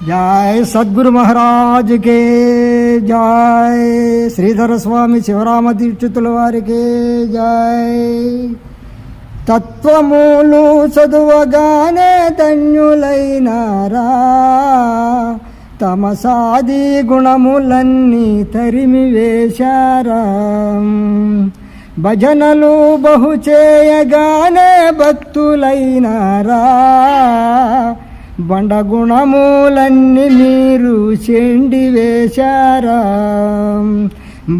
जय सद्गुरु महाराज के जय। श्रीधर स्वामी शिवराम दीक्षितुల వారికి జై। తత్వములు చదువగానే ధన్యులైనారా, తమ సాది గుణములన్నీ తరిమి వేశారా। భజనలు బహు చేయగానే భక్తులైనారా, బండ గుణములన్నీ మీరు చెండి వేశారా।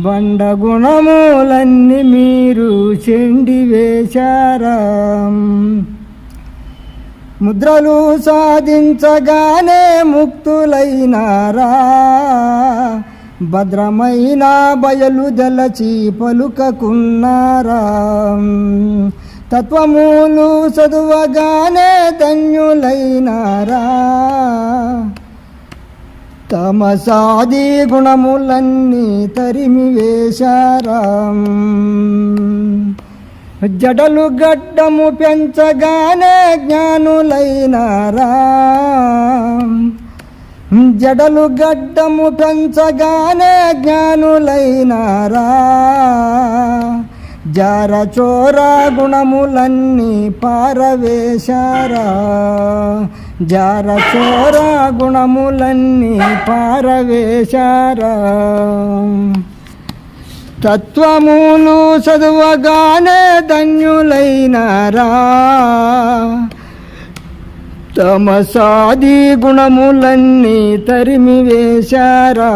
బండ గుణములన్నీ మీరు చెండి వేశారా। ముద్రలు సాధించగానే ముక్తులైనారా, భద్రమైన బయలుదలచి పలుకకున్నారా। తత్వములు చదువగానే ధన్యులైనారా, తమ సాది గుణములన్నీ తరిమి వేశారా। జడలు గడ్డము పెంచగానే జ్ఞానులైనారా, జడలు గడ్డము పెంచగానే జ్ఞానులైనారా। జార చోర గుణములన్నీ పారవేశారా, జార చోర గుణములన్నీ పారవేశారా। తత్వములు చదువగానే ధన్యులైనారా, తమ సాది గుణములన్నీ తరిమి వేశారా।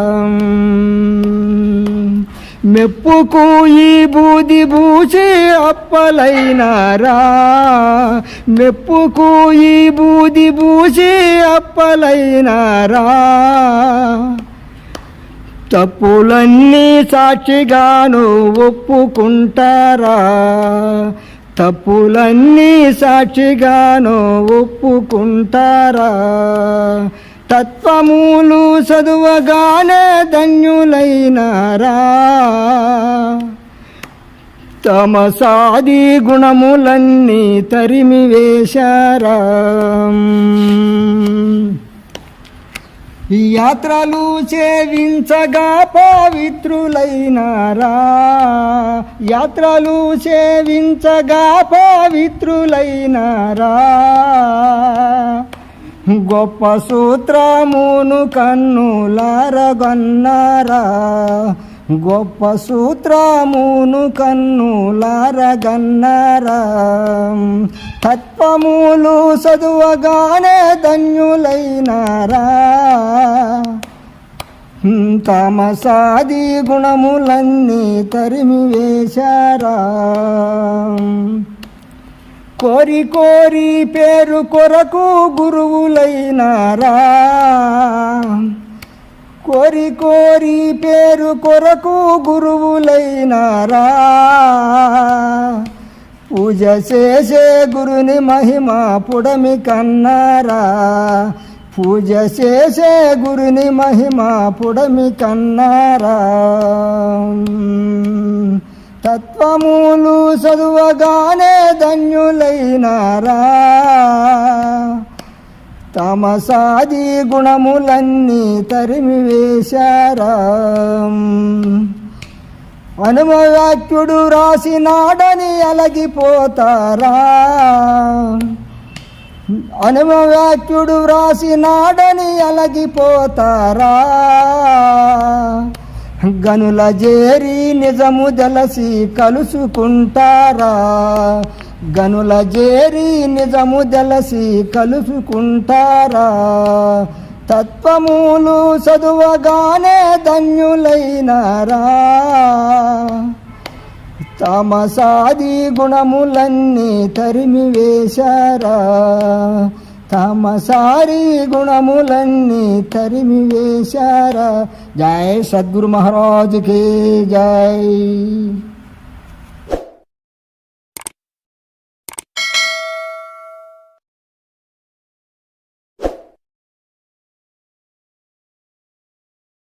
మెప్పుకు ఈ బూది బూచి అప్పలైనారా, మెప్పుకు ఈ బూది బూచి అప్పలైనారా। తప్పులన్నీ సాక్షిగాను ఒప్పుకుంటారా, తప్పులన్నీ సాక్షిగాను ఒప్పుకుంటారా। తత్వములు చదువగానే ధన్యులైనారా, తమ సాది గుణములన్నీ తరిమి వేశారా। యాత్రలు సేవించగా పవిత్రులైనారా, యాత్రలు సేవించగా పవిత్రులైనారా। గొప్ప సూత్రమును కన్నులారగన్నారా, గొప్ప సూత్రమును కన్నులారగన్నారా। తత్వములు చదువగానే ధన్యులైనారా, తమ సాది గుణములన్నీ తరిమి వేశారా। కోరి కోరి పేరు కొరకు గురువులైనారా, కోరి కోరి పేరు కొరకు గురువులైనారా। పూజ చేసే గురుని మహిమ పుడమి కన్నారా, పూజ చేసే గురుని మహిమ పుడమి కన్నారా। తత్వములు చదువగానే ధన్యులైనారా, తమ సాది గుణములన్నీ తరిమి వేశారా। అనుమవాక్యుడు రాసినాడని అలగిపోతారా, అనుమవాక్యుడు రాసినాడని అలగిపోతారా। గనుల జేరి నిజము దలసి కలుసుకుంటారా, గనుల జేరి నిజము దలసి కలుసుకుంటారా। తత్వములు చదువగానే ధన్యులైనారా, తమ సాది గుణములన్నీ తరిమి వేశారా। తమ సారి గుణములన్నీ తరిమి వేశారా। జై సద్గురు మహారాజ్ కి జై।